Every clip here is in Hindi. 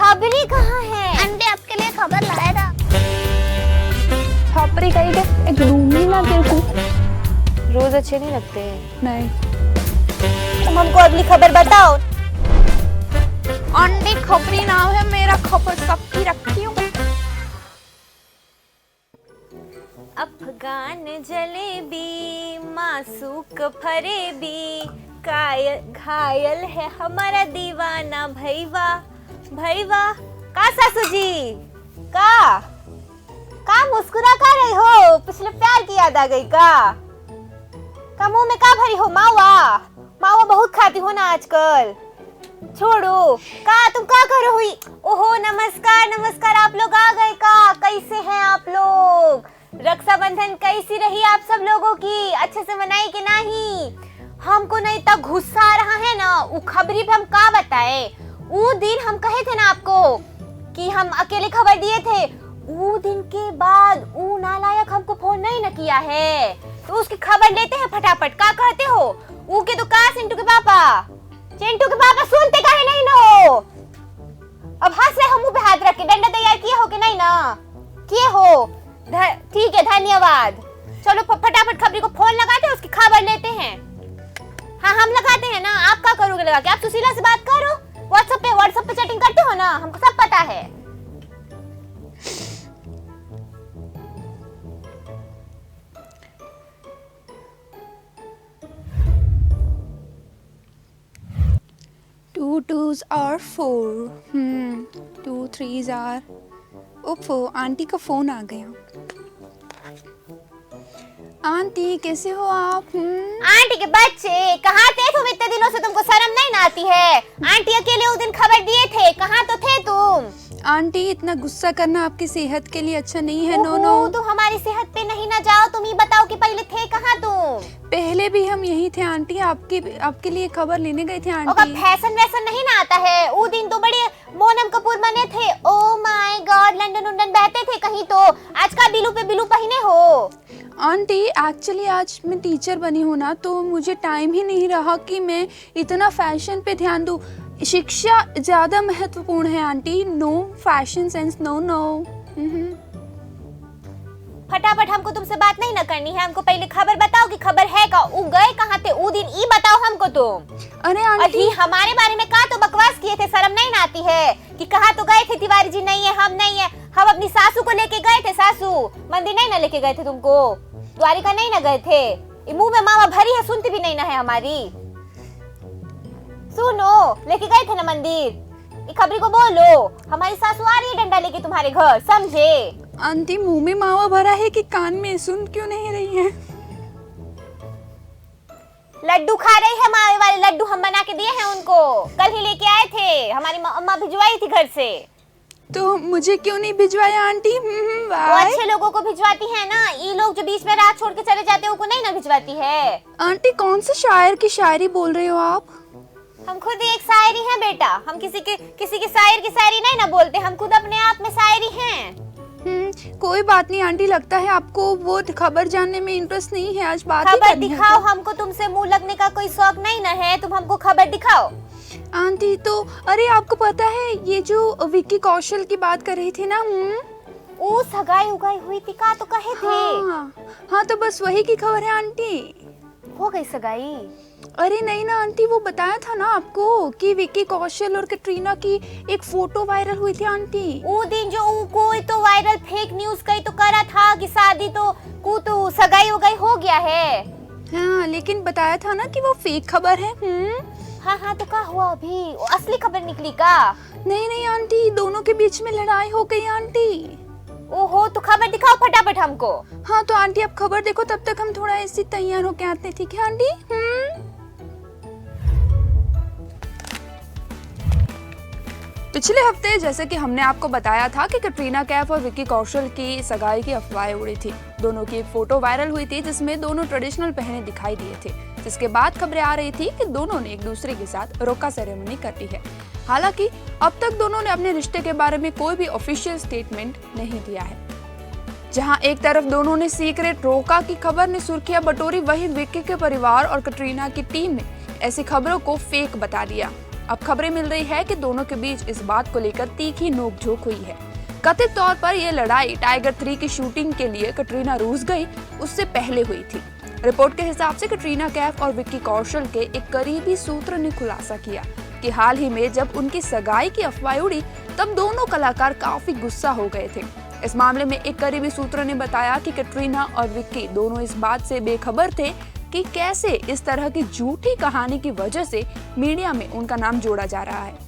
खबरी कहाँ है? आंटी आपके लिए खबर लाया था। छापरी कहीं के एक ढूंढी ना तेरे को। रोज अच्छे नहीं लगते। नहीं, तुम हमको अगली खबर बताओ। आंटी खबरी नाम है मेरा, खबर सबकी रखती हूँ। अफगान जलेबी मासूक फरेबी, घायल है हमारा दीवाना भैया भैया। का सासू जी का मुस्कुरा का रही हो? पिछले प्यार की याद आ गई का मुंह में का भरी हो? मावा बहुत खाती हो ना आजकल। छोड़ो तुम का करो हुई? ओहो नमस्कार, आप लोग आ गए का? कैसे हैं आप लोग? रक्षाबंधन कैसी रही आप सब लोगों की? अच्छे से मनाई कि नहीं? हमको नहीं इतना गुस्सा आ रहा है ना, वो खबरी पे हम का बताए? वो दिन हम कहे थे ना आपको कि हम अकेले खबर दिए थे, वो दिन के बाद वो नालायक हमको फोन नहीं न किया है, तो उसकी खबर लेते हैं फटाफट। का कहते हो? वो के तो का चिंटू के पापा सुनते काहे नहीं न हो? अब हंस रहे हो मुंह पे हाथ रख के। डंडा तैयार किए हो कि नहीं ना? किए हो? ठीक है, धन्यवाद। चलो फटाफट खबरी को फोन लगाते हैं, उसकी खबर लेते हैं। हाँ हम लगाते हैं ना, आप क्या करोगे लगा के? आप सुशीला से बात करो, व्हाट्सएप पे चैटिंग करते हो ना, हमको सब पता है। Two twos are four. 2 3s are. ओफो, आंटी का फोन आ गया। आंटी कैसे हो आप? आंटी के बच्चे कहाँ थे तुम इतने दिनों से? तुमको शर्म नहीं ना आती है? आंटी अकेले उस दिन खबर दिए थे, कहाँ तो थे तुम? आंटी इतना गुस्सा करना आपकी सेहत के लिए अच्छा नहीं है। नो तुम हमारी सेहत पे नहीं ना जाओ। तुम ही बताओ कि पहले थे कहाँ तुम? पहले भी हम यही थे आंटी, आपके लिए खबर लेने गए थे आंटी। फैशन वैसन नहीं ना आता है? वो दिन तो बड़े मोनम कपूर बने थे। ओ माय गॉड, लंदन बहते थे कहीं तो। आज का बिलू पे बिलू पहने हो? आंटी एक्चुअली आज मैं टीचर बनी हूँ ना, तो मुझे टाइम ही नहीं रहा कि मैं इतना फैशन पे ध्यान दूँ। शिक्षा ज्यादा महत्वपूर्ण है aunty. No fashion sense, no. फटाफट हमको तुमसे बात नहीं ना करनी है, हमको पहले खबर बताओ कि खबर है का? उ गए कहाँ थे उ दिन? ई बताओ हमको तुम। अरे आंटी हमारे बारे में का तो बकवास किए थे, शर्म नहीं ना आती है? कि कहाँ तो गए थे तिवारी जी? नहीं है, हम नहीं है, हम अपनी सासू को लेके गए थे। सासू मंदिर नहीं ना लेके गए थे तुमको? द्वारिका नहीं ना गए थे? मुंह में मावा भरी है, सुनती भी नहीं ना है हमारी। सुनो, लेके गए थे ना मंदिर। खबरी को बोलो हमारी सासू आ रही है डंडा लेके तुम्हारे घर, समझे? आंटी मुंह में मावा भरा है कि कान में? सुन क्यों नहीं रही है? लड्डू खा रही है, मावे वाले लड्डू हम बना के दिए हैं उनको, कल ही लेके आए थे, हमारी अम्मा भिजवाई थी घर से। तो मुझे क्यों नहीं भिजवाया आंटी? वो अच्छे लोगों को भिजवाती है ना, ये लोग जो बीच में रात छोड़ के चले जाते हैं उनको नहीं ना भिजवाती है। आंटी कौन से शायर की शायरी बोल रहे हो आप? हम खुद एक शायरी हैं बेटा, हम किसी के शायर की शायरी नहीं ना बोलते, हम खुद अपने आप में शायरी हैं। कोई बात नहीं आंटी, लगता है आपको वो खबर जानने में इंटरेस्ट नहीं है। आज बात खबर दिखाओ हमको, तुमसे मुंह लगने का कोई शौक नहीं ना है, तुम हमको खबर दिखाओ। आंटी तो अरे आपको पता है ये जो विक्की कौशल की बात कर रही थी ना, वो सगाई उगाई हुई थी का तो कहे थे? हाँ तो बस वही की खबर है आंटी। हो गई सगाई? अरे नहीं ना आंटी, वो बताया था ना आपको कि विक्की कौशल और कैटरीना की एक फोटो वायरल हुई थी आंटी। वो दिन जो कोई तो वायरल फेक न्यूज कहीं तो करा था कि शादी तो सगाई उगाई हो गया है। हाँ लेकिन बताया था ना कि वो फेक खबर है। हाँ तो क्या हुआ अभी? असली खबर निकली का? नहीं आंटी, दोनों के बीच में लड़ाई हो गई आंटी। ओहो, तो खबर दिखाओ फटाफट हमको। हाँ तो आंटी आप खबर देखो, तब तक हम थोड़ा ऐसे तैयार होके आते हैं, ठीक है आंटी? पिछले हफ्ते जैसे कि हमने आपको बताया था कि कैटरीना कैफ और विक्की कौशल की सगाई की अफवाहें उड़ी थी। दोनों की एक फोटो वायरल हुई थी जिसमें दोनों ट्रेडिशनल पहने दिखाई दिए थे, जिसके बाद खबरें आ रही थी कि दोनों ने एक दूसरे के साथ रोका सेरेमनी कर ली है। हालांकि अब तक दोनों ने अपने रिश्ते के बारे में कोई भी ऑफिशियल स्टेटमेंट नहीं दिया है। जहां एक तरफ दोनों ने सीक्रेट रोका की खबर ने सुर्खियां बटोरी, वहीं विक्की के परिवार और कैटरीना की टीम ने ऐसी खबरों को फेक बता दिया। अब खबरें मिल रही है कि दोनों के बीच इस बात को लेकर तीखी नोकझोंक हुई है। कथित तौर पर यह लड़ाई टाइगर 3 की शूटिंग के लिए कटरीना रूस गई उससे पहले हुई थी। रिपोर्ट के हिसाब से कटरीना कैफ और विक्की कौशल के एक करीबी सूत्र ने खुलासा किया कि हाल ही में जब उनकी सगाई की अफवाह उड़ी तब दोनों कलाकार काफी गुस्सा हो गए थे। इस मामले में एक करीबी सूत्र ने बताया कि कटरीना और विक्की दोनों इस बात से बेखबर थे कि कैसे इस तरह की झूठी कहानी की वजह से मीडिया में उनका नाम जोड़ा जा रहा है।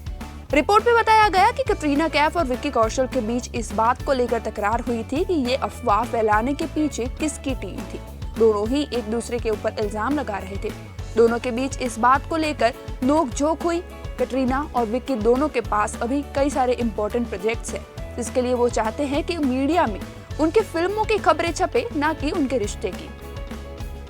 रिपोर्ट में बताया गया कि कटरीना कैफ और विक्की कौशल के बीच इस बात को लेकर तकरार हुई थी कि ये अफवाह फैलाने के पीछे किसकी टीम थी। दोनों ही एक दूसरे के ऊपर इल्जाम लगा रहे थे। दोनों के बीच इस बात को लेकर नोकझोंक हुई। कटरीना और विक्की दोनों के पास अभी कई सारे इम्पोर्टेंट प्रोजेक्ट्स हैं, जिसके लिए वो चाहते हैं कि मीडिया में उनकी फिल्मों की खबरें छपे, ना कि उनके रिश्ते की।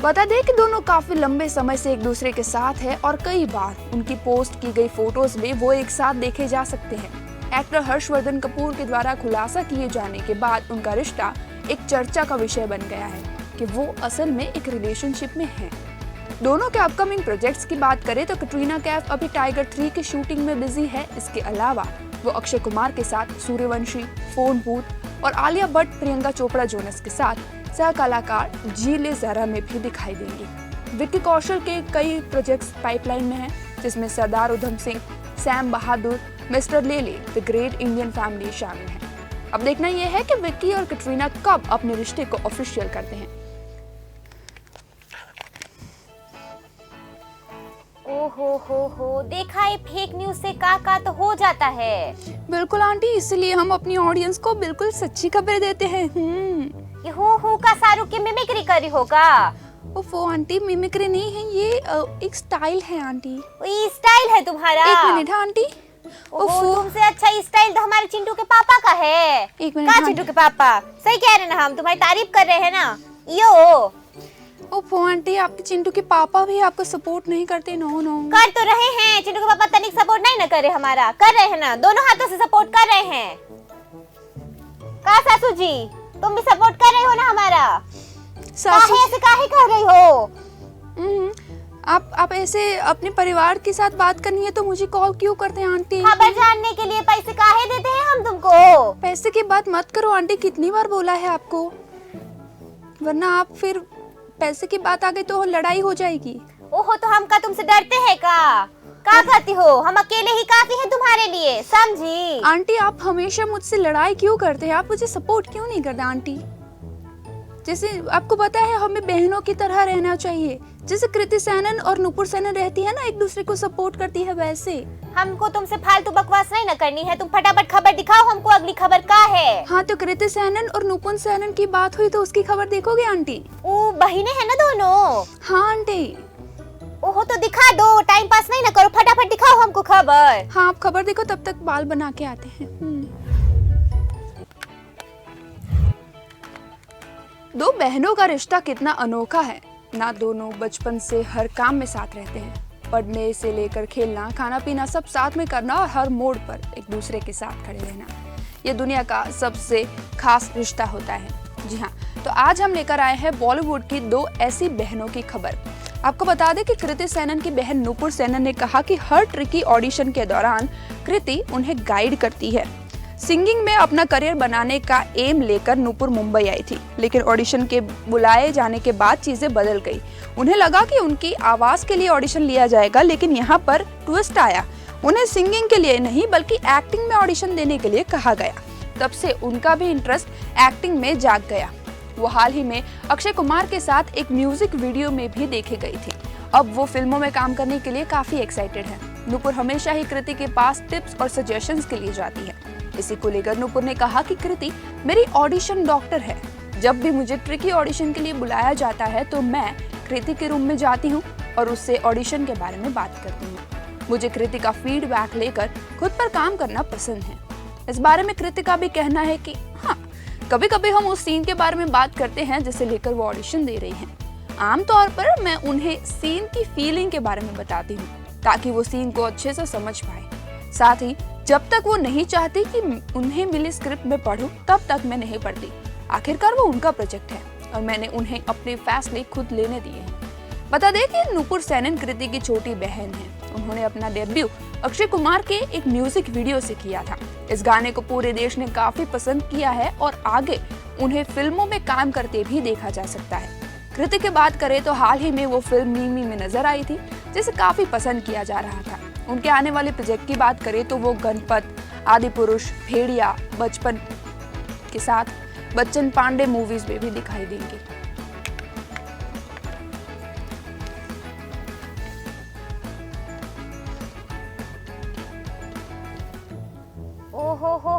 बता दें कि दोनों काफी लंबे समय से एक दूसरे के साथ है और कई बार उनकी पोस्ट की गई फोटोज में वो एक साथ देखे जा सकते हैं। एक्टर हर्षवर्धन कपूर के द्वारा खुलासा किए जाने के बाद उनका रिश्ता एक चर्चा का विषय बन गया है कि वो असल में एक रिलेशनशिप में हैं। दोनों के अपकमिंग प्रोजेक्ट्स की बात करें तो कटरीना कैफ अभी टाइगर 3 की शूटिंग में बिजी है। इसके अलावा वो अक्षय कुमार के साथ सूर्यवंशी, फोन बूथ और आलिया भट्ट, प्रियंका चोपड़ा जोनस के साथ सह कलाकार जी ले जरा में भी दिखाई देंगी। विक्की कौशल के कई प्रोजेक्ट्स पाइपलाइन में हैं, जिसमें सरदार उधम सिंह, सैम बहादुर, मिस्टर लेले, द ग्रेट इंडियन फैमिली शामिल हैं। अब देखना यह है कि विक्की और कटरीना कब अपने रिश्ते को ऑफिशियल करते हैं। ओहो, देखा है फेक न्यूज से का तो हो जाता है। बिल्कुल आंटी, इसलिए हम अपनी ऑडियंस को बिल्कुल सच्ची खबरें देते हैं। ये हो का शाहरुख की मिमिक्री करी होगा। ओफो आंटी, मिमिक्री नहीं है ये, एक स्टाइल है आंटी। ये स्टाइल है तुम्हारा? एक मिनट आंटी। ओफो, तुमसे अच्छा स्टाइल तो हमारे चिंटू के पापा का है। एक मिनट। का चिंटू के पापा? सही कह रहे हैं ना, हम तुम्हारी तारीफ कर रहे हैं ना। यो ओफो आंटी, आपके चिंटू के पापा भी आपको सपोर्ट नहीं करते? नो कर तो रहे हैं। चिंटू के पापा तनिक सपोर्ट नहीं ना करे, हमारा कर रहे हैं ना, दोनों हाथों से सपोर्ट कर रहे हैं। का सासू जी, तुम भी सपोर्ट कर रही हो ना हमारा? काहे कर रही हो? आप ऐसे अपने परिवार के साथ बात करनी है तो मुझे कॉल क्यों करते हैं आंटी? खबर जानने के लिए पैसे काहे देते हैं हम तुमको? पैसे की बात मत करो आंटी, कितनी बार बोला है आपको, वरना आप फिर पैसे की बात आ गई तो लड़ाई हो जाएगी। ओहो, तो हम का तुमसे डरते हैं का कहती हो? हम अकेले ही काफी हैं तुम्हारे लिए, समझी? आंटी, आप हमेशा मुझसे लड़ाई क्यों करते हैं? आप मुझे सपोर्ट क्यों नहीं करते आंटी? जैसे आपको पता है हमें बहनों की तरह रहना चाहिए। जैसे कृति सेनन और नुपुर सेनन रहती है ना, एक दूसरे को सपोर्ट करती है, वैसे हमको तुमसे फालतू बकवास नहीं ना करनी है। तुम फटाफट खबर दिखाओ हमको, अगली खबर का है? हाँ, तो कृति सेनन और नुपुर सेनन की बात हुई तो उसकी खबर देखोगे आंटी? वो बहिने हैं ना दोनों? हाँ आंटी। ओहो, तो दिखा दो, टाइम पास नहीं ना करो, फटाफट दिखाओ हमको खबर। हाँ, आप खबर देखो, तब तक बाल बना के आते हैं। दो बहनों का रिश्ता कितना अनोखा है ना। दोनों बचपन से हर काम में साथ रहते हैं, पढ़ने से लेकर खेलना, खाना पीना सब साथ में करना और हर मोड़ पर एक दूसरे के साथ खड़े रहना, ये दुनिया का सबसे खास रिश्ता होता है। जी हाँ, तो आज हम लेकर आए हैं बॉलीवुड की दो ऐसी बहनों की खबर। आपको बता दें कि कृति सेनन की बहन नुपुर सेनन ने कहा कि हर ट्रिकी ऑडिशन के दौरान कृति उन्हें गाइड करती है। सिंगिंग में अपना करियर बनाने का एम लेकर नुपुर मुंबई आई थी, लेकिन ऑडिशन के बुलाए जाने के बाद चीजें बदल गई। उन्हें लगा कि उनकी आवाज के लिए ऑडिशन लिया जाएगा, लेकिन यहाँ पर ट्विस्ट आया। उन्हें सिंगिंग के लिए नहीं बल्कि एक्टिंग में ऑडिशन देने के लिए कहा गया। तब से उनका भी इंटरेस्ट एक्टिंग में जाग गया। वो हाल ही में अक्षय कुमार के साथ एक म्यूजिक वीडियो में भी देखी गई थी। अब वो फिल्मों में काम करने के लिए काफी एक्साइटेड है। नुपुर हमेशा ही कृति के पास टिप्स और सजेशंस के लिए जाती है। इसी को लेकर नुपुर ने कहा कि कृति मेरी ऑडिशन डॉक्टर है। जब भी मुझे ट्रिकी ऑडिशन के लिए बुलाया जाता है तो मैं कृति के रूम में जाती हूँ और उससे ऑडिशन के बारे में बात करती हूँ। मुझे कृति का फीडबैक लेकर खुद पर काम करना पसंद है। इस बारे में कृति का भी कहना है कि हाँ, कभी कभी हम उस सीन के बारे में बात करते हैं जिसे लेकर वो ऑडिशन दे रही हैं। आमतौर पर मैं उन्हें सीन की फीलिंग के बारे में बताती हूँ ताकि वो सीन को अच्छे से समझ पाए। साथ ही जब तक वो नहीं चाहती कि उन्हें मिली स्क्रिप्ट में पढूं, तब तक मैं नहीं पढ़ती। आखिरकार वो उनका प्रोजेक्ट है और मैंने उन्हें अपने फैसले खुद लेने दिए हैं। बता दें कि नुपुर सेनन कृति की छोटी बहन है। उन्होंने अपना डेब्यू अक्षय कुमार के एक म्यूजिक वीडियो से किया था। इस गाने को पूरे देश ने काफी पसंद किया है और आगे उन्हें फिल्मों में काम करते भी देखा जा सकता है। कृति की बात करें तो हाल ही में वो फिल्म मीमी में नजर आई थी, जिसे काफी पसंद किया जा रहा था। उनके आने वाले प्रोजेक्ट की बात करें तो वो गणपत, आदिपुरुष, भेड़िया, बचपन के साथ बच्चन पांडे मूवीज में भी दिखाई देंगी।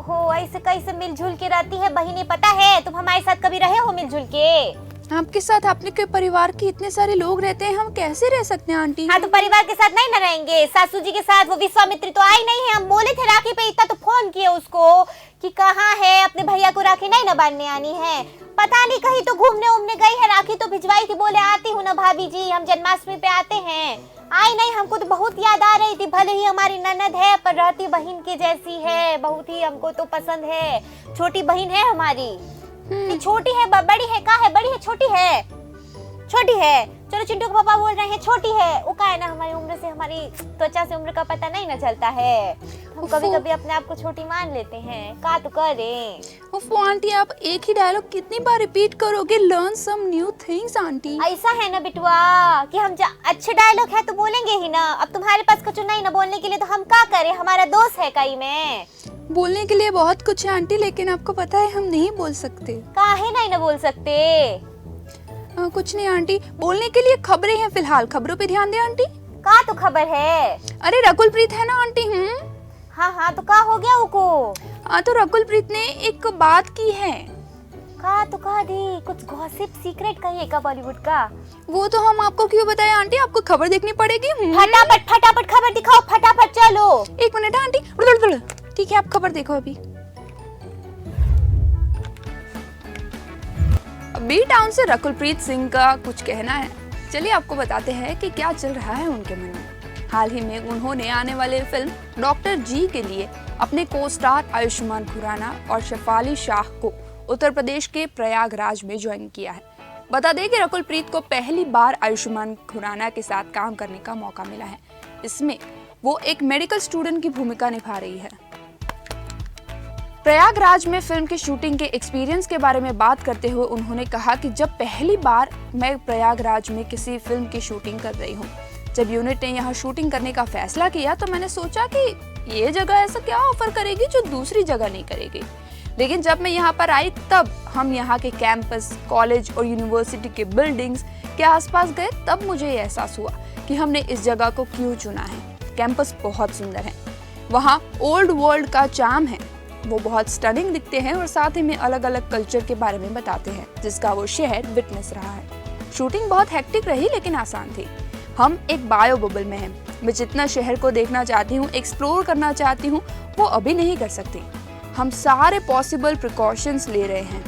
हो ऐसे कैसे मिलजुल के रहती है बहिनी? पता है तुम हमारे साथ कभी रहे हो मिलजुल के? आपके साथ अपने के परिवार के इतने सारे लोग रहते हैं, हम कैसे रह सकते हैं आंटी? हाँ तो परिवार के साथ नहीं न रहेंगे? सासू जी के साथ वो विश्वामित्री तो आई नहीं है। हम बोले थे राखी पे, इतना तो फोन किए उसको कि कहाँ है, अपने भैया को राखी नहीं न बांधने आनी है। पता नहीं कहीं तो घूमने उमने गई है। राखी तो भिजवाई थी, बोले आती हूँ ना भाभी जी, हम जन्माष्टमी पे आते हैं। आई नहीं, हमको तो बहुत याद आ रही थी। भले ही हमारी ननद है पर रहती बहन के जैसी है, बहुत ही हमको तो पसंद है। छोटी बहन है हमारी। छोटी है बड़ी है? का है? बड़ी है छोटी है? छोटी है। चलो चिंटू के पापा बोल रहे हैं छोटी है। वो का है ना, हमारी उम्र से, हमारी त्वचा से उम्र का पता नहीं ना चलता है। हम कभी कभी अपने आप को छोटी मान लेते हैं। का तो करें। उफ़ आंटी, आप एक ही डायलॉग कितनी बार रिपीट करोगे? Learn some new things aunty. ऐसा है ना बिटुआ कि हम अच्छे डायलॉग है तो बोलेंगे ही ना। अब तुम्हारे पास कुछ नहीं ना बोलने के लिए, तो हम क्या करें? हमारा दोस्त है कहीं में। बोलने के लिए बहुत कुछ है आंटी, लेकिन आपको पता है हम नहीं बोल सकते। काहे नहीं ना बोल सकते? कुछ नहीं आंटी, बोलने के लिए खबरें हैं फिलहाल। खबरों पे ध्यान दे आंटी। का तो खबर है? अरे रकुलप्रीत है ना आंटी। हाँ तो का हो गया उको? हाँ तो रकुलप्रीत ने एक बात की है। का तो कहा दी, कुछ गॉसिप सीक्रेट कहिए का बॉलीवुड का? वो तो हम आपको क्यों बताएं आंटी, आपको खबर देखनी पड़ेगी। फटाफट खबर दिखाओ, फटाफट चलो। एक मिनट आंटी, ठीक है आप खबर देखो। अभी टाउन से रकुलप्रीत सिंह का कुछ कहना है। चलिए आपको बताते हैं कि क्या चल रहा है उनके मन में। हाल ही में उन्होंने आने वाले फिल्म डॉक्टर जी के लिए अपने को स्टार आयुष्मान खुराना और शेफाली शाह को उत्तर प्रदेश के प्रयागराज में ज्वाइन किया है। बता दें कि रकुलप्रीत को पहली बार आयुष्मान खुराना के साथ काम करने का मौका मिला है। इसमें वो एक मेडिकल स्टूडेंट की भूमिका निभा रही है। प्रयागराज में फिल्म की शूटिंग के एक्सपीरियंस के बारे में बात करते हुए उन्होंने कहा कि जब पहली बार मैं प्रयागराज में किसी फिल्म की शूटिंग कर रही हूँ, जब यूनिट ने यहाँ शूटिंग करने का फैसला किया तो मैंने सोचा कि ये जगह ऐसा क्या ऑफर करेगी जो दूसरी जगह नहीं करेगी। लेकिन जब मैं यहाँ पर आई तब हम यहाँ के कैंपस, कॉलेज और यूनिवर्सिटी के बिल्डिंग्स के आसपास गए, तब मुझे ये एहसास हुआ कि हमने इस जगह को क्यों चुना है। कैंपस बहुत सुंदर है, वहाँ ओल्ड वर्ल्ड का चार्म है, वो बहुत स्टनिंग दिखते हैं और साथ ही में अलग अलग कल्चर के बारे में बताते हैं जिसका वो शहर विटनेस रहा है। शूटिंग बहुत हेक्टिक रही लेकिन आसान थी। हम एक बायो बबल में हैं। मैं जितना शहर को देखना चाहती हूँ, एक्सप्लोर करना चाहती हूँ, वो अभी नहीं कर सकती। हम सारे पॉसिबल प्रिकॉशंस ले रहे हैं,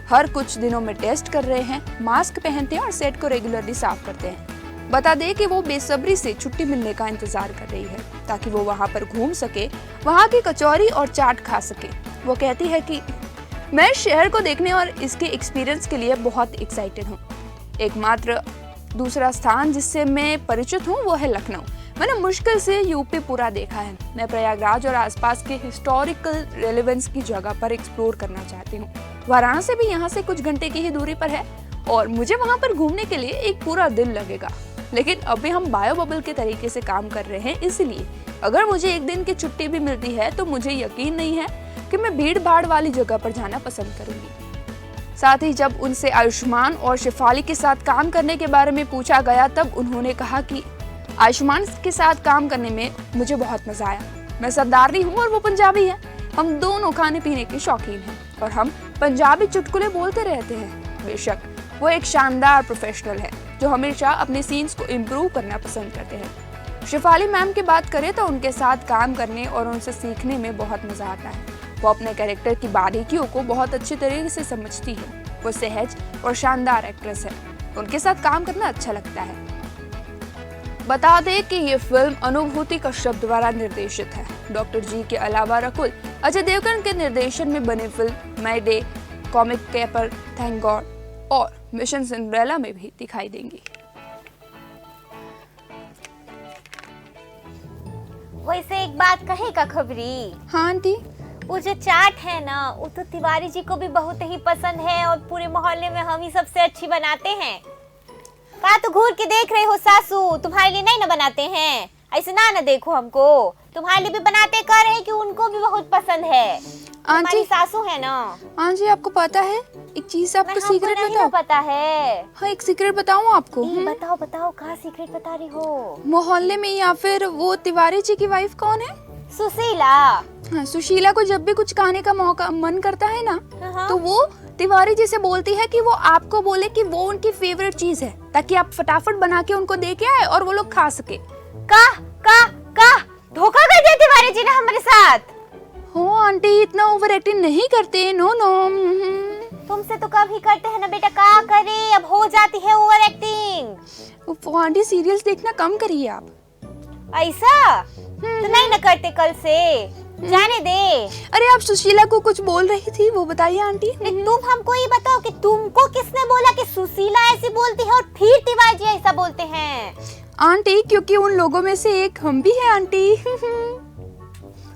हर कुछ दिनों में टेस्ट कर रहे हैं, मास्क पहनते हैं और सेट को रेगुलरली साफ करते हैं। बता दें कि वो बेसब्री से छुट्टी मिलने का इंतजार कर रही है ताकि वो वहाँ पर घूम सके, वहाँ की कचौरी और चाट खा सके। वो कहती है कि मैं शहर को देखने और इसके एक्सपीरियंस के लिए बहुत एक्साइटेड हूँ। एकमात्र दूसरा स्थान जिससे मैं परिचित हूँ वो है लखनऊ। मैंने मुश्किल से यूपी पूरा देखा है। मैं प्रयागराज और आसपास के हिस्टोरिकल रेलेवेंस की जगह पर एक्सप्लोर करना चाहती हूँ। वाराणसी भी यहाँ से कुछ घंटे की ही दूरी पर है और मुझे वहाँ पर घूमने के लिए एक पूरा दिन लगेगा। लेकिन अभी हम बायो बबल के तरीके से काम कर रहे हैं, इसलिए अगर मुझे एक दिन की छुट्टी भी मिलती है तो मुझे यकीन नहीं है कि मैं भीड़ भाड़ वाली जगह पर जाना पसंद करूंगी। साथ ही जब उनसे आयुष्मान और शेफाली के साथ काम करने के बारे में पूछा गया तब उन्होंने कहा कि आयुष्मान के साथ काम करने में मुझे बहुत मजा आया। मैं सरदारनी हूँ और वो पंजाबी है। हम दोनों खाने पीने के शौकीन हैं और हम पंजाबी चुटकुले बोलते रहते हैं। बेशक वो एक शानदार प्रोफेशनल है जो हमेशा अपने सीन्स को इम्प्रूव करना पसंद करते हैं। शेफाली मैम की बात करें तो उनके साथ काम करने और उनसे सीखने में बहुत मजा आता है। वो अपने कैरेक्टर की बारीकियों को बहुत अच्छी तरीके से समझती है। वो सहज और शानदार एक्ट्रेस है, उनके साथ काम करना अच्छा लगता है। बता दें कि ये फिल्म अनुभूति कश्यप द्वारा निर्देशित है। डॉक्टर जी के अलावा रकुल अजय देवगन के निर्देशन में बनी film my day, comic caper, thank God और मिशन सिंड्रेला में भी दिखाई देंगी। वैसे एक बात कहे का खबरी, हाँ आंटी। वो जो चाट है ना, वो तो तिवारी जी को भी बहुत ही पसंद है और पूरे मोहल्ले में हम ही सबसे अच्छी बनाते हैं। का तो घूर के देख रहे हो सासू, तुम्हारे लिए नहीं ना बनाते हैं? ऐसे ना देखो हमको, तुम्हारे लिए भी बनाते कर रहे कि उनको भी बहुत पसंद है। तुम्हारी सासू है ना। हाँ जी, आपको पता है एक चीज, आपको सीक्रेट बताओ। पता है। हाँ, एक सीक्रेट बताऊँ आपको? बताओ बताओ, कहाँ सीक्रेट बता रही हो? मोहल्ले में या फिर वो तिवारी जी की वाइफ कौन है? सुशीला। हाँ, सुशीला को जब भी कुछ खाने का मौका मन करता है ना, तो वो तिवारी जी से बोलती है कि वो आपको बोले कि वो उनकी फेवरेट चीज है, ताकि आप फटाफट बना के उनको दे के आए और वो लोग खा सके। का धोखा कर दिया तिवारी जी ने हमारे साथ। हो आंटी, इतना ओवर एक्टिंग नहीं करते। नो नो, तुमसे तो कभी करते हैं ना बेटा, का करे, अब हो जाती है ओवर एक्टिंग। आंटी सीरियल्स देखना कम करिए आप। ऐसा तो नहीं न करते कल से, जाने दे। अरे आप सुशीला को कुछ बोल रही थी, वो बताइए आंटी। तुम हमको ये बताओ कि तुमको किसने बोला कि सुशीला ऐसी बोलती है और फिर तिवारी जी ऐसा बोलते हैं? आंटी, क्योंकि उन लोगों में से एक हम भी हैं आंटी।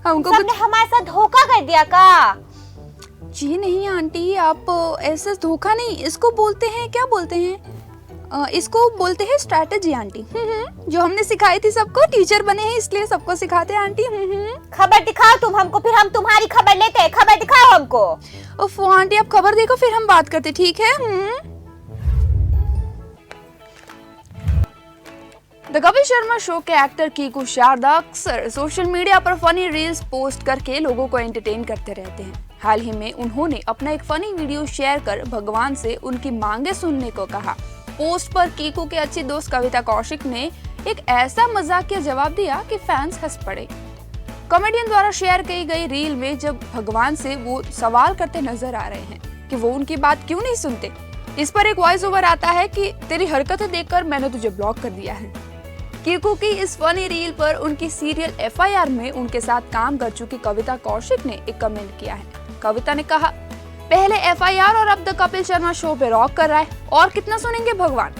हमको सबने हमारे साथ धोखा कर दिया का? जी नहीं आंटी, आप ऐसा धोखा नहीं, इसको बोलते हैं, क्या बोलते हैं, इसको बोलते हैं स्ट्रैटेजी आंटी। जो हमने सिखाई थी सबको, टीचर बने हैं इसलिए सबको सिखाते हैं आंटी। खबर दिखाओ तुम हमको, फिर हम तुम्हारी खबर लेते हैं। खबर दिखाओ हमको। उफ आंटी, आप खबर देखो फिर हम बात करते, ठीक है? द कपिल शर्मा शो के एक्टर कीकू शारदा अक्सर सोशल मीडिया पर फनी रील्स पोस्ट करके लोगों को एंटरटेन करते रहते हैं। हाल ही में उन्होंने अपना एक फनी वीडियो शेयर कर भगवान से उनकी मांगे सुनने को कहा। पोस्ट पर कीकू के अच्छी दोस्त कविता कौशिक ने एक ऐसा मजाकिया जवाब दिया कि फैंस हंस पड़े। कॉमेडियन द्वारा शेयर की गई रील में जब भगवान से वो सवाल करते नजर आ रहे हैं कि वो उनकी बात क्यों नहीं सुनते, इस पर एक वॉइस ओवर आता है कि तेरी हरकतें देखकर मैंने तुझे ब्लॉक कर दिया है। कीकू की इस फनी रील पर उनकी सीरियल FIR में उनके साथ काम कर चुकी कविता कौशिक ने एक कमेंट किया है। कविता ने कहा, पहले FIR और अब द कपिल शर्मा शो पे रॉक कर रहा है, और कितना सुनेंगे भगवान।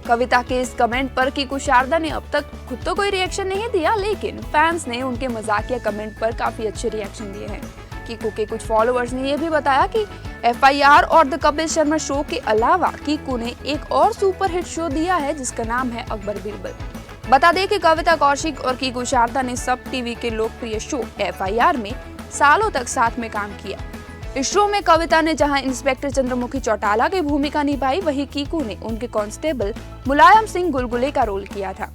कविता के इस कमेंट पर कीकू शारदा ने अब तक खुद तो कोई रिएक्शन नहीं दिया, लेकिन फैंस ने उनके मजाकिया कमेंट पर काफी अच्छे रिएक्शन दिए हैं। कीकू के कुछ फॉलोअर्स ने यह भी बताया कि FIR और द कपिल शर्मा शो के अलावा कीकू ने एक और सुपरहिट शो दिया है जिसका नाम है अकबर बिरबल। बता दें कि कविता कौशिक और कीकू शारदा ने सब टीवी के लोकप्रिय शो FIR में सालों तक साथ में काम किया। इस शो में कविता ने जहां इंस्पेक्टर चंद्रमुखी चौटाला की भूमिका निभाई, वहीं कीकू ने उनके कांस्टेबल मुलायम सिंह गुलगुले का रोल किया था।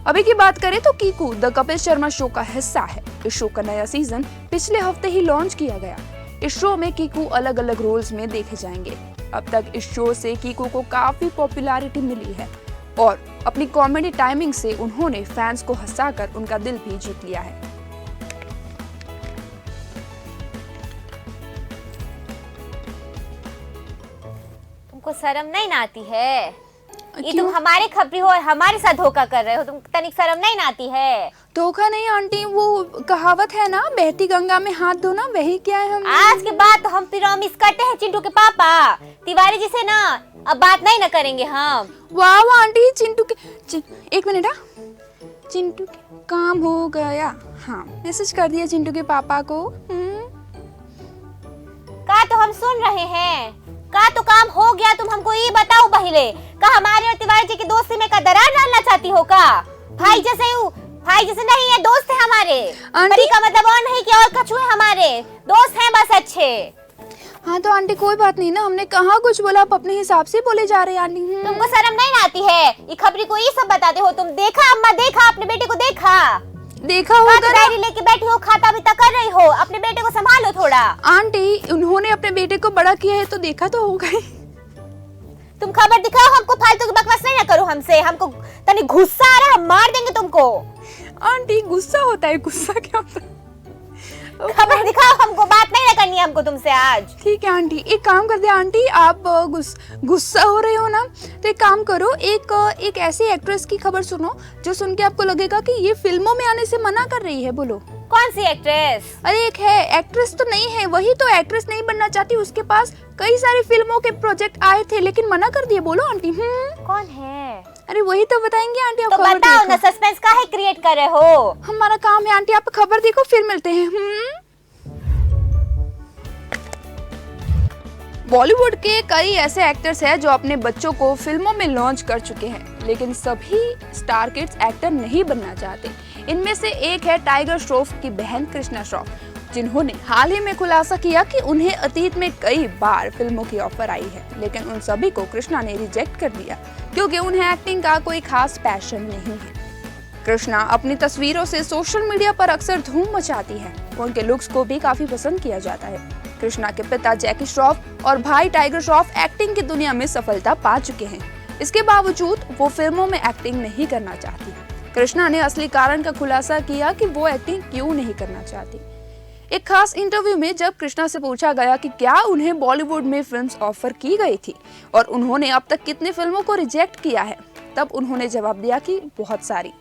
अभी की बात करें तो कीकू द कपिल शर्मा शो का हिस्सा है। इस शो का नया सीजन पिछले हफ्ते ही लॉन्च किया गया। इस शो में कीकू अलग अलग रोल्स में देखे जाएंगे। अब तक इस शो से कीकू को काफी पॉपुलैरिटी मिली है और अपनी कॉमेडी टाइमिंग से उन्होंने फैंस को हंसाकर उनका दिल भी जीत लिया है। तुमको शर्म नहीं ना आती है? ये तुम हमारे खबरी हो और हमारे साथ धोखा कर रहे हो, तुम तनिक शर्म नहीं ना आती है? धोखा नहीं आंटी, वो कहावत है ना, बहती गंगा में हाथ धोना, वही क्या है। हम आज के बाद तो हम प्रॉमिस करते हैं चिंटू के पापा, तिवारी जी से ना अब बात नहीं ना करेंगे हम। वाह आंटी, चिंटू के एक मिनट, चिंटू के काम हो गया। हाँ, मैसेज कर दिया चिंटू के पापा को। का तो हम सुन रहे हैं, का तो काम हो गया। तुम हमको ये बताओ पहले, का हमारे और तिवारी जी की दोस्ती में का दरार डालना चाहती हो का? भाई जैसे नहीं है, दोस्त है हमारे। परी का मतलब और नहीं कि और कछु है, हमारे दोस्त हैं बस अच्छे। हाँ तो आंटी कोई बात नहीं ना, हमने कहाँ कुछ बोला, आप अपने हिसाब से बोले जा रहे हैं आंटी। तुमको शर्म नहीं आती है? ये खबरी को ये सब बताते हो तुम? देखा अम्मा, देखा अपने बेटे को, देखा होगा ना? डायरी लेके बैठी हो, खाता भी तक कर रही हो, अपने बेटे को संभालो थोड़ा। आंटी, उन्होंने अपने बेटे को बड़ा किया है तो देखा तो होगा ही। तुम खबर दिखाओ हमको, फालतू की बकवास नहीं ना करो हमसे। हमको तनी गुस्सा आ रहा है, हम मार देंगे तुमको। आंटी गुस्सा होता है, गुस्सा क्या होता है? खबर दिखाओ हमको, बात नहीं ना करनी है हमको तुमसे आज। ठीक है आंटी, एक काम कर दे आंटी, आप गुस्सा हो रहे हो ना, तो एक काम करो, एक ऐसी एक्ट्रेस की खबर सुनो जो सुन के आपको लगेगा कि ये फिल्मों में आने से मना कर रही है। बोलो कौन सी एक्ट्रेस? अरे एक है, एक्ट्रेस तो नहीं है, वही तो एक्ट्रेस नहीं बनना चाहती, उसके पास कई सारी फिल्मों के प्रोजेक्ट आए थे लेकिन मना कर दिए। बोलो आंटी। कौन है? अरे वही तो बताएंगे आंटी, आप तो खबर बताओ ना, देखो। सस्पेंस काहे क्रिएट कर रहे हो? हमारा काम है आंटी, आप खबर देखो फिर मिलते हैं। बॉलीवुड के कई ऐसे एक्टर्स हैं जो अपने बच्चों को फिल्मों में लॉन्च कर चुके हैं, लेकिन सभी स्टार किड्स एक्टर नहीं बनना चाहते। इनमें से एक है टाइगर श्रॉफ की बहन कृष्णा श्रॉफ, जिन्होंने हाल ही में खुलासा किया कि उन्हें अतीत में कई बार फिल्मों की ऑफर आई है, लेकिन उन सभी को कृष्णा ने रिजेक्ट कर दिया क्योंकि उन्हें एक्टिंग का कोई खास पैशन नहीं है। कृष्णा अपनी तस्वीरों से सोशल मीडिया पर अक्सर धूम मचाती है। उनके लुक्स को भी काफी पसंद किया जाता है। कृष्णा के पिता जैकी श्रॉफ और भाई टाइगर श्रॉफ एक्टिंग की दुनिया में सफलता पा चुके हैं। इसके बावजूद वो फिल्मों में एक्टिंग नहीं करना चाहती। कृष्णा ने असली कारण का खुलासा किया कि वो एक्टिंग क्यों नहीं करना चाहती। एक खास इंटरव्यू में जब कृष्णा से पूछा गया कि क्या उन्हें बॉलीवुड में फिल्म्स ऑफर की गई थी और उन्होंने अब तक कितनी फिल्मों को रिजेक्ट किया है, तब उन्होंने जवाब दिया कि बहुत सारी।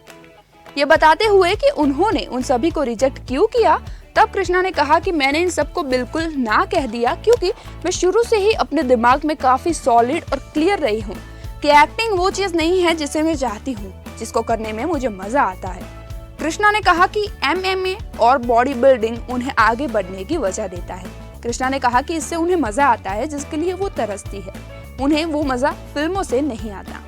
ये बताते हुए कि उन्होंने उन सभी को रिजेक्ट क्यों किया, तब कृष्णा ने कहा कि मैंने इन सबको बिल्कुल ना कह दिया क्योंकि मैं शुरू से ही अपने दिमाग में काफी सॉलिड और क्लियर रही हूँ कि एक्टिंग वो चीज नहीं है जिसे मैं चाहती हूँ, जिसको करने में मुझे मजा आता है। कृष्णा ने कहा कि MMA और बॉडी बिल्डिंग उन्हें आगे बढ़ने की वजह देता है। कृष्णा ने कहा कि इससे उन्हें मजा आता है जिसके लिए वो तरसती है, उन्हें वो मजा फिल्मों से नहीं आता।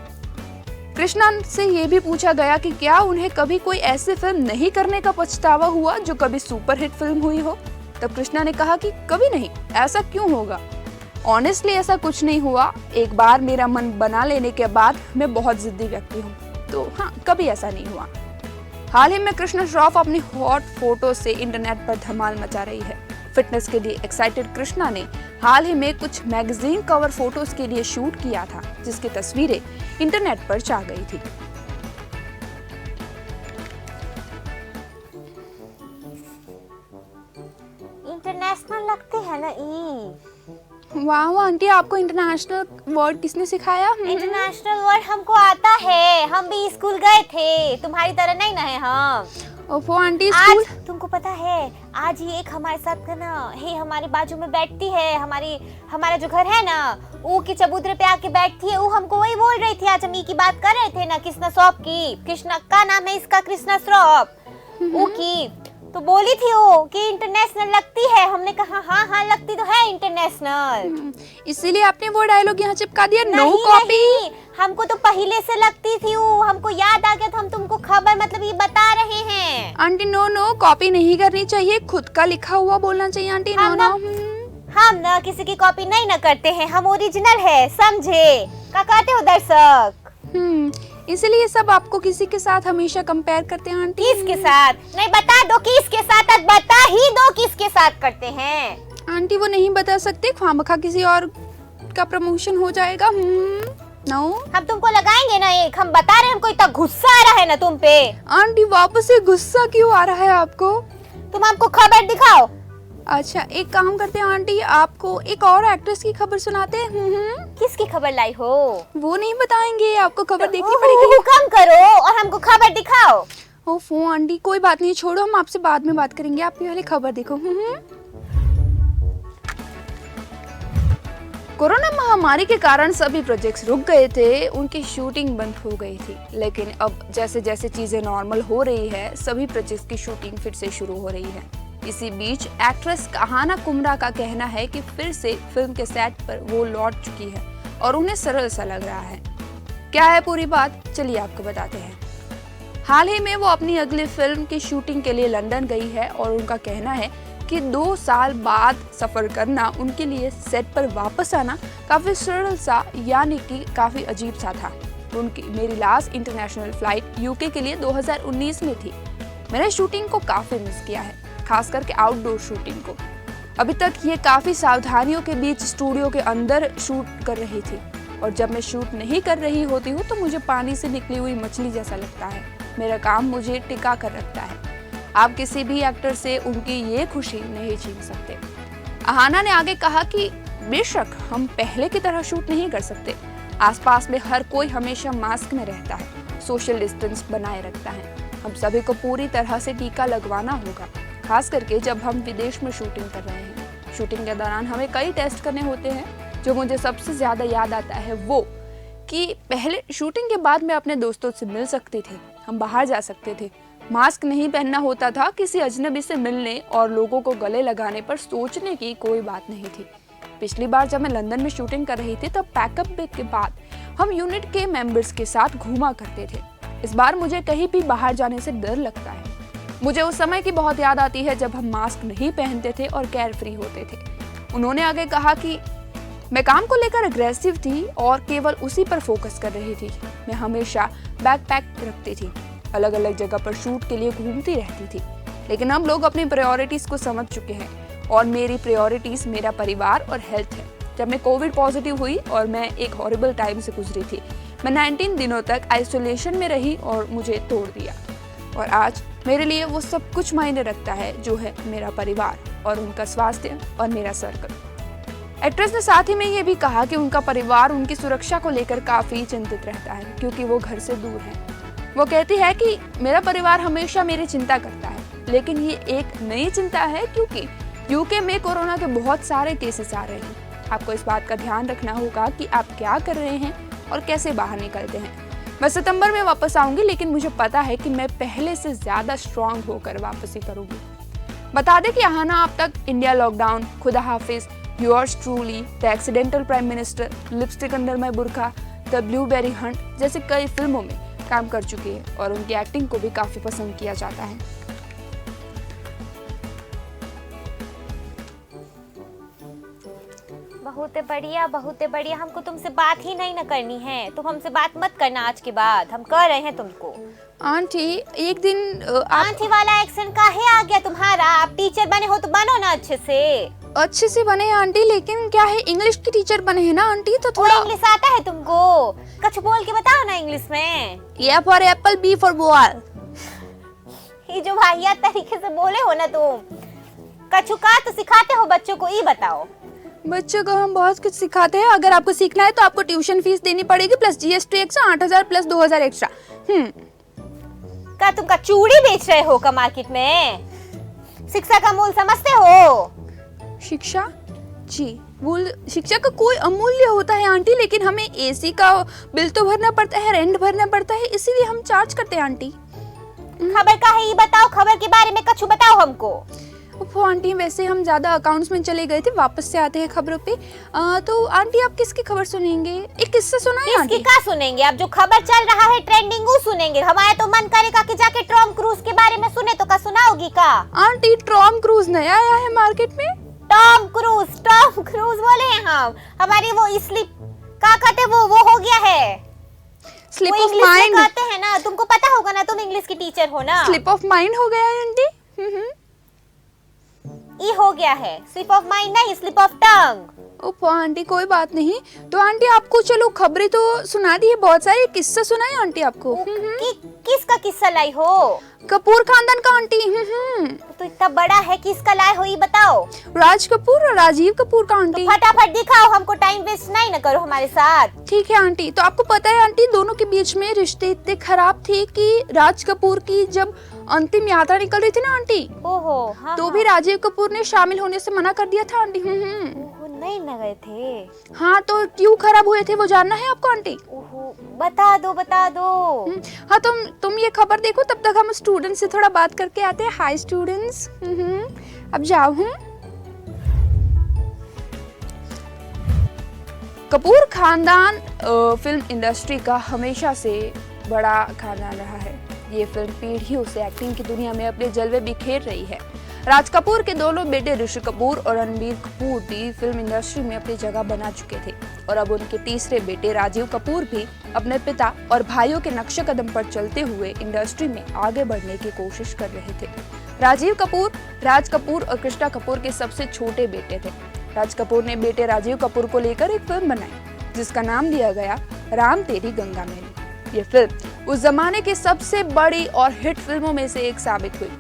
कृष्णा से ये भी पूछा गया कि क्या उन्हें कभी कोई ऐसी फिल्म नहीं करने का पछतावा हुआ जो कभी सुपरहिट फिल्म हुई हो, तब कृष्णा ने कहा कि कभी नहीं, ऐसा क्यों होगा। ऑनेस्टली ऐसा कुछ नहीं हुआ। एक बार मेरा मन बना लेने के बाद मैं बहुत जिद्दी व्यक्ति हूँ, तो हाँ, कभी ऐसा नहीं हुआ। हाल ही में कृष्णा श्रॉफ अपनी हॉट फोटो से इंटरनेट पर धमाल मचा रही है। फिटनेस के लिए एक्साइटेड कृष्णा ने हाल ही में कुछ मैगजीन कवर फोटोज के लिए शूट किया था, जिसकी तस्वीरें इंटरनेट पर छा गई थी। इंटरनेशनल लगते हैं ना ई। वाह आंटी, आपको इंटरनेशनल वर्ड किसने सिखाया? इंटरनेशनल वर्ड हमको आता है, हम भी स्कूल गए थे, तुम्हारी तरह नहीं ना है हम। ओफो आंटी, स्कूल आज तुमको पता है, आज ही एक हमारे साथ का ना है, हमारे बाजू में बैठती है, हमारा जो घर है ना, वो की चबूतरे पे आके बैठती है। वो हमको वही बोल रही थी, आज हम की बात कर रहे थे ना कृष्णा श्रॉफ की। कृष्णा का नाम है इसका, कृष्णा श्रॉफ। वो की तो बोली थी वो कि इंटरनेशनल लगती है। हमने कहा हाँ हाँ लगती तो है इंटरनेशनल। इसीलिए आपने वो डायलॉग यहाँ चिपका दिया, नो नहीं, कॉपी। नहीं, हमको तो पहले से लगती थी वो, हमको याद आ गया तो हम तुमको खबर मतलब ये बता रहे हैं। आंटी नो कॉपी नहीं करनी चाहिए, खुद का लिखा हुआ बोलना चाहिए आंटी। नो। हम ना किसी की कॉपी नहीं ना करते हैं, हम ओरिजिनल है, समझे? क्या कहते हो दर्शक? इसलिए सब आपको किसी के साथ हमेशा कंपेयर करते हैं आंटी। किसके साथ? नहीं बता दो किसके साथ, आज बता ही दो किसके साथ करते हैं। आंटी वो नहीं बता सकते, खामखा किसी और का प्रमोशन हो जाएगा। नो, हम तुमको लगाएंगे ना एक, हम बता रहे हैं, हमको इतना गुस्सा आ रहा है ना तुम पे। आंटी वापस से गुस्सा क्यों आ रहा है आपको? तुम हमको खबर दिखाओ। अच्छा एक काम करते हैं आंटी, आपको एक और एक्ट्रेस की खबर सुनाते हैं। किसकी खबर लाई हो? वो नहीं बताएंगे, आपको खबर देखनी पड़ेगी। कम करो और हमको खबर दिखाओ। ओफो आंटी, कोई बात नहीं, छोड़ो, हम आपसे बाद में बात करेंगे, आप पहले खबर देखो। कोरोना महामारी के कारण सभी प्रोजेक्ट्स रुक गए थे, उनकी शूटिंग बंद हो गई थी, लेकिन अब जैसे जैसे चीजें नॉर्मल हो रही है, सभी प्रोजेक्ट्स की शूटिंग फिर से शुरू हो रही है। इसी बीच एक्ट्रेस कहाना कुमरा का कहना है कि फिर से फिल्म के सेट पर वो लौट चुकी है और उन्हें सरल सा लग रहा है। क्या है पूरी बात, चलिए आपको बताते हैं। हाल ही में वो अपनी अगली फिल्म की शूटिंग के लिए लंदन गई है और उनका कहना है कि 2 साल बाद सफर करना उनके लिए सेट पर वापस आना काफी सरल सा, यानी कि काफी अजीब सा था। उनकी मेरी लास्ट इंटरनेशनल फ्लाइट यूके के लिए 2019 में थी। मैंने शूटिंग को काफी मिस किया है, खास करके आउटडोर शूटिंग को। अभी तक ये काफी सावधानियों के बीच स्टूडियो के अंदर शूट कर रही थी और जब मैं शूट नहीं कर रही होती हूँ तो मुझे पानी से निकली हुई मछली जैसा लगता है। मेरा काम मुझे टिका कर रखता है। आप किसी भी एक्टर से उनकी ये खुशी नहीं छीन सकते। अहाना ने आगे कहा कि बेशक हम पहले की तरह शूट नहीं कर सकते, आसपास में हर कोई हमेशा मास्क में रहता है, सोशल डिस्टेंस बनाए रखता है। हम सभी को पूरी तरह से टीका लगवाना होगा, खास करके जब हम विदेश में शूटिंग कर रहे हैं। शूटिंग के दौरान हमें कई टेस्ट करने होते हैं। जो मुझे सबसे ज्यादा याद आता है वो कि पहले शूटिंग के बाद मैं अपने दोस्तों से मिल सकती थी, हम बाहर जा सकते थे, मास्क नहीं पहनना होता था, किसी अजनबी से मिलने और लोगों को गले लगाने पर सोचने की कोई बात नहीं थी। पिछली बार जब मैं लंदन में शूटिंग कर रही थी तब पैकअप के बाद हम यूनिट के मेंबर्स के साथ घूमा करते थे। इस बार मुझे कहीं भी बाहर जाने से डर लगता है। मुझे उस समय की बहुत याद आती है जब हम मास्क नहीं पहनते थे और केयर फ्री होते थे। उन्होंने आगे कहा कि मैं काम को लेकर अग्रेसिव थी और केवल उसी पर फोकस कर रही थी। मैं हमेशा बैकपैक रखती थी, अलग अलग जगह पर शूट के लिए घूमती रहती थी। लेकिन हम लोग अपनी प्रायोरिटीज को समझ चुके हैं और मेरी प्रायोरिटीज मेरा परिवार और हेल्थ है। जब मैं कोविड पॉजिटिव हुई और मैं एक हॉरिबल टाइम से गुजरी थी, मैं 19 दिनों तक आइसोलेशन में रही और मुझे तोड़ दिया। और आज मेरे लिए वो सब कुछ मायने रखता है जो है मेरा परिवार और उनका स्वास्थ्य और मेरा सर्कल। एक्ट्रेस ने साथ ही में ये भी कहा कि उनका परिवार उनकी सुरक्षा को लेकर काफी चिंतित रहता है क्योंकि वो घर से दूर है। वो कहती है कि मेरा परिवार हमेशा मेरी चिंता करता है, लेकिन ये एक नई चिंता है क्योंकि यूके में कोरोना के बहुत सारे केसेस आ रहे हैं। आपको इस बात का ध्यान रखना होगा कि आप क्या कर रहे हैं और कैसे बाहर निकलते हैं। मैं सितंबर में वापस आऊंगी, लेकिन मुझे पता है कि मैं पहले से ज्यादा स्ट्रांग होकर वापसी करूंगी। बता दें कि अहाना अब तक इंडिया लॉकडाउन, खुदा हाफिज, yours truly, the accidental prime minister, lipstick under my burka, the blueberry hunt जैसे कई फिल्मों में काम कर चुकी है और उनकी एक्टिंग को भी काफी पसंद किया जाता है। बहुत बढ़िया। हमको तुमसे बात ही नहीं न करनी है। तुम हमसे बात मत करना आज के बाद, हम कह रहे हैं तुमको। आंटी एक दिन आंटी वाला एक्शन काहे आ गया तुम्हारा? आप टीचर बने हो तो बनो ना अच्छे से बने आंटी, लेकिन क्या है इंग्लिश की टीचर बने हैं ना आंटी, तो थोड़ा इंग्लिश आता है तुमको? कुछ बोल के बताओ ना इंग्लिश में। A for Apple, B for ball. ये जो वाहियात तरीके से बोले हो ना तुम, कछु का तो सिखाते हो बच्चों को, ये बताओ। बच्चों को हम बहुत कुछ सिखाते हैं। अगर आपको सीखना है तो आपको ट्यूशन फीस देनी पड़ेगी plus GST extra 8,000 plus 2,000 extra. का तुम का चूड़ी बेच रहे हो का मार्केट में? शिक्षा का मूल समझते हो? शिक्षा जी, मूल शिक्षा का कोई अमूल्य होता है आंटी, लेकिन हमें AC का बिल तो भरना पड़ता है, रेंट भरना पड़ता है, इसीलिए हम चार्ज करते हैं आंटी। खबर का है ये बताओ, खबर के बारे में कुछ बताओ हमको। आंटी वैसे हम ज्यादा अकाउंट्स में चले गए थे, वापस से आते हैं खबरों पे। तो आंटी आप किसकी खबर सुनेंगे? एक किस्सा सुनाइए आंटी। किसकी का सुनेंगे? अब जो खबर चल रहा है ट्रेंडिंग वो सुनेंगे। हमारा तो मन करेगा कि जाके टॉम क्रूज के बारे में सुने, तो का सुनाओगी का? आंटी टॉम क्रूज नया आया है मार्केट में। टॉम क्रूज बोले हैं हम। हमारी वो स्लिप का कहते वो हो गया है, स्लिप ऑफ माइंड कहते हैं ना। तुमको पता होगा ना, तुम इंग्लिश की टीचर हो ना। स्लिप ऑफ माइंड हो गया है आंटी। ये हो गया है, स्लिप ऑफ माइंड नहीं, slip of tongue. Oh aunty कोई बात नहीं। तो आंटी आपको चलो खबरें तो सुना दी है बहुत सारी, किस्सा सुनाए आंटी आपको। किसका किस्सा लाई हो? कपूर खानदान का आंटी। तो इतना बड़ा है, किसका लाई हो ये बताओ। राज कपूर और राजीव कपूर का आंटी। तो फटाफट दिखाओ, हमको टाइम वेस्ट नहीं न करो हमारे साथ। ठीक है आंटी। तो आपको पता है आंटी दोनों के बीच में रिश्ते इतने खराब थे कि राज कपूर की जब अंतिम यात्रा निकल रही थी ना आंटी, ओहो हाँ, तो भी राजीव कपूर ने शामिल होने से मना कर दिया था आंटी। नहीं न गए थे। हाँ तो क्यों खराब हुए थे वो जानना है आपको आंटी? ओहो बता दो। हाँ तुम ये खबर देखो, तब तक हम स्टूडेंट से थोड़ा बात करके आते हैं। हाय स्टूडेंट्स, अब जाओ। कपूर खानदान फिल्म इंडस्ट्री का हमेशा से बड़ा खानदान रहा है। ये फिल्म पीढ़ियों से एक्टिंग की दुनिया में अपने जलवे बिखेर रही है। राज कपूर के दोनों बेटे ऋषि कपूर और रणबीर कपूर भी फिल्म इंडस्ट्री में अपनी जगह बना चुके थे और अब उनके तीसरे बेटे राजीव कपूर भी अपने पिता और भाइयों के नक्शे कदम पर चलते हुए इंडस्ट्री में आगे बढ़ने की कोशिश कर रहे थे। राजीव कपूर राज कपूर और कृष्णा कपूर के सबसे छोटे बेटे थे। राज कपूर ने बेटे राजीव कपूर को लेकर एक फिल्म बनाई जिसका नाम दिया गया राम तेरी गंगा मैली। ये फिल्म उस जमाने की सबसे बड़ी और हिट फिल्मों में से एक साबित हुई।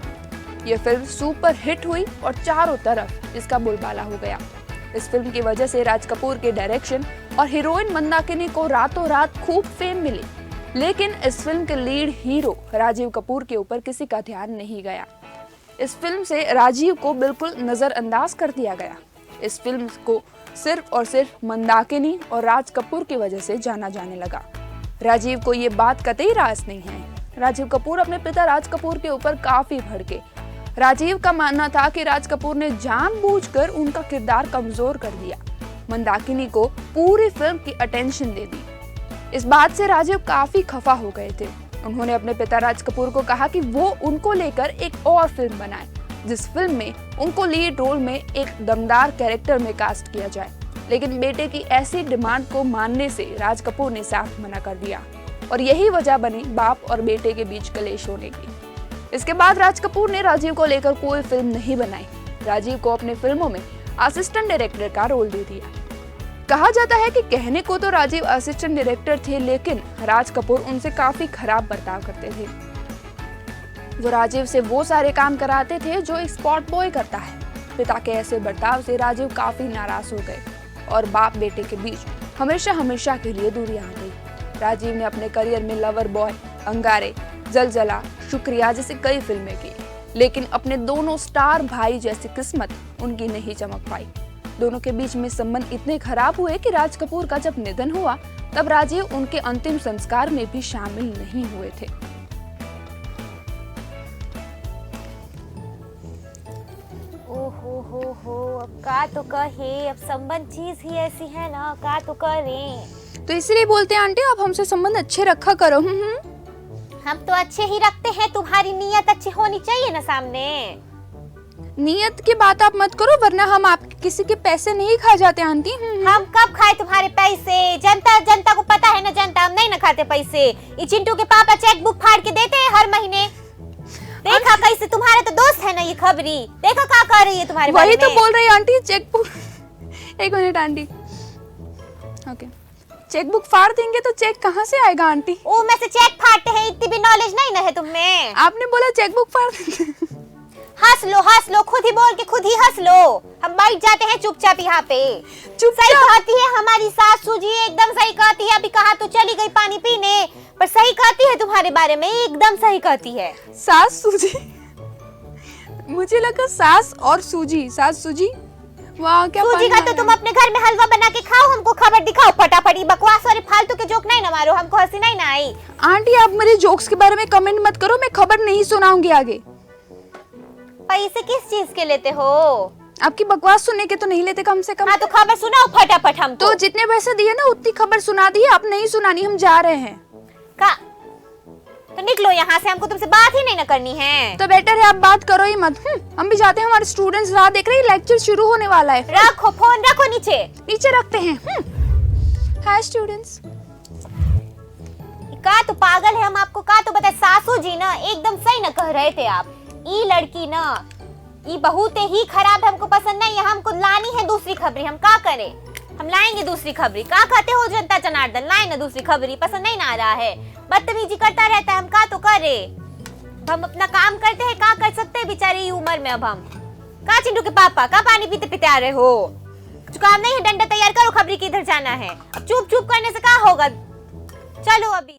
ये फिल्म सुपर हिट हुई और चारों तरफ इसका बोलबाला हो गया। इस फिल्म की वजह से राज कपूर के डायरेक्शन और हीरोइन मंदाकिनी को रातों रात खूब फेम मिली, लेकिन इस फिल्म के लीड हीरो राजीव कपूर के ऊपर किसी का ध्यान नहीं गया। इस फिल्म से राजीव को बिल्कुल नजरअंदाज कर दिया गया। इस फिल्म को सिर्फ और सिर्फ मंदाकिनी और राज कपूर की वजह से जाना जाने लगा। राजीव को ये बात कतई रास नहीं है। राजीव कपूर अपने पिता राज कपूर के ऊपर काफी भड़के। राजीव का मानना था कि राज कपूर ने जानबूझकर उनका किरदार कमजोर कर दिया, मंदाकिनी को पूरी फिल्म की अटेंशन दे दी। इस बात से राजीव काफी खफा हो गए थे। उन्होंने अपने पिता राज कपूर को कहा कि वो उनको लेकर एक और फिल्म बनाए, जिस फिल्म में उनको लीड रोल में एक दमदार कैरेक्टर में कास्ट किया जाए। लेकिन बेटे की ऐसी डिमांड को मानने से राज कपूर ने साफ मना कर दिया और यही वजह बनी बाप और बेटे के बीच कलेश होने की। इसके बाद राज कपूर ने राजीव को लेकर कोई फिल्म नहीं बनाई। राजीव को अपने फिल्मों में असिस्टेंट डायरेक्टर का रोल दे दिया। कहा जाता है कि कहने को तो राजीव असिस्टेंट डायरेक्टर थे, लेकिन राज कपूर उनसे काफी खराब बर्ताव करते थे। वो राजीव से वो सारे काम कराते थे जो एक स्पॉट बॉय करता है। पिता के ऐसे बर्ताव से राजीव काफी नाराज हो गए और बाप बेटे के बीच हमेशा के लिए दूरियां आ गई। राजीव ने अपने करियर में लवर बॉय, अंगारे, जलजला, शुक्रिया जैसी कई फिल्में की, लेकिन अपने दोनों स्टार भाई जैसी किस्मत उनकी नहीं चमक पाई। दोनों के बीच में संबंध इतने खराब हुए कि राज कपूर का जब निधन हुआ तब राजीव उनके अंतिम संस्कार में भी शामिल नहीं हुए थे। हो अब का तो कहे, अब संबंध चीज ही ऐसी है ना, का तो करें। तो इसलिए बोलते हैं आंटी आप हमसे संबंध अच्छे रखा करो। हम तो अच्छे ही रखते हैं, तुम्हारी नीयत अच्छी होनी चाहिए ना सामने। नीयत की बात आप मत करो, वरना हम आपके किसी के पैसे नहीं खा जाते आंटी। हम कब खाए तुम्हारे पैसे? जनता को पता है ना, जनता हम नहीं ना खाते पैसे। ये चिंटू के पापा चेक बुक फाड़ के देते हैं हर महीने। देखा कैसे, तुम्हारे तो दोस्त है ना ये खबरी, देखा क्या कर रही है तुम्हारे बारे में। वही तो बोल रही है आंटी, चेक बुक। एक minute aunty, okay, cheque book फाड़ देंगे तो चेक कहाँ से आएगा आंटी? ओ में से चेक फाड़ते हैं, इतनी भी नॉलेज नहीं ना है तुम में। आपने बोला चेक बुक फाड़ देंगे। हंस लो, खुद ही बोल के खुद ही हंस लो। हम बैठ जाते हैं चुपचाप यहाँ पे। चुपचाप सही कहती है हमारी सासू जी, एकदम सही कहती है। अभी कहा तो चली गई पानी पीने, पर सही कहती है तुम्हारे बारे में, एकदम सही कहती है। सास सूजी, मुझे लगा सास और सूजी, सास सूजी। वाह क्या सूजी का तो तुम अपने घर में हलवा बना के खाओ, हमको खबर दिखाओ फटाफट। बकवास और फालतू के जोक नहीं ना मारो, हमको हंसी नहीं ना आई। आंटी आप मेरे जोक्स के बारे में कमेंट मत करो, मैं खबर नहीं सुनाऊंगी आगे। पैसे किस चीज के लेते हो? आपकी बकवास सुनने के तो नहीं लेते कम से कम। हाँ तो खबर सुनाओ फटाफट हमको। तो जितने पैसे दिए ना उतनी खबर सुना दी, अब नहीं सुनानी, हम जा रहे हैं। का तो निकलो यहाँ से, हमको तुमसे बात ही नहीं ना करनी है। तो बेटर है आप बात करो ही मत। हम भी जाते हैं, हमारे स्टूडेंट्स राह देख रहे हैं, लेक्चर शुरू होने वाला है। रखो फोन, रखो नीचे, नीचे रखते हैं। Hi students. का तो पागल है, हम आपको का तो बताए। सासू जी ना एकदम सही ना कह रहे थे आप। ये लड़की ना ये बहुत ही खराब है, हमको पसंद नहीं है। हमको लानी है दूसरी खबरी, हम का करें? हम लाएंगे दूसरी खबरी। का कहते हो जनता जनार्दन, लाए ना दूसरी खबरी। पसंद नहीं ना आ रहा है, बदतमीजी करता रहता है, हम का तो करे। हम अपना काम करते हैं, का कर सकते हैं बेचारी उम्र में। अब हम का चिंटू के पापा का पानी पीते पीते आ रहे हो? कुछ काम नहीं है, डंडा तैयार करो, खबरी किधर जाना है। अब चुप चुप करने से क्या होगा? चलो अभी।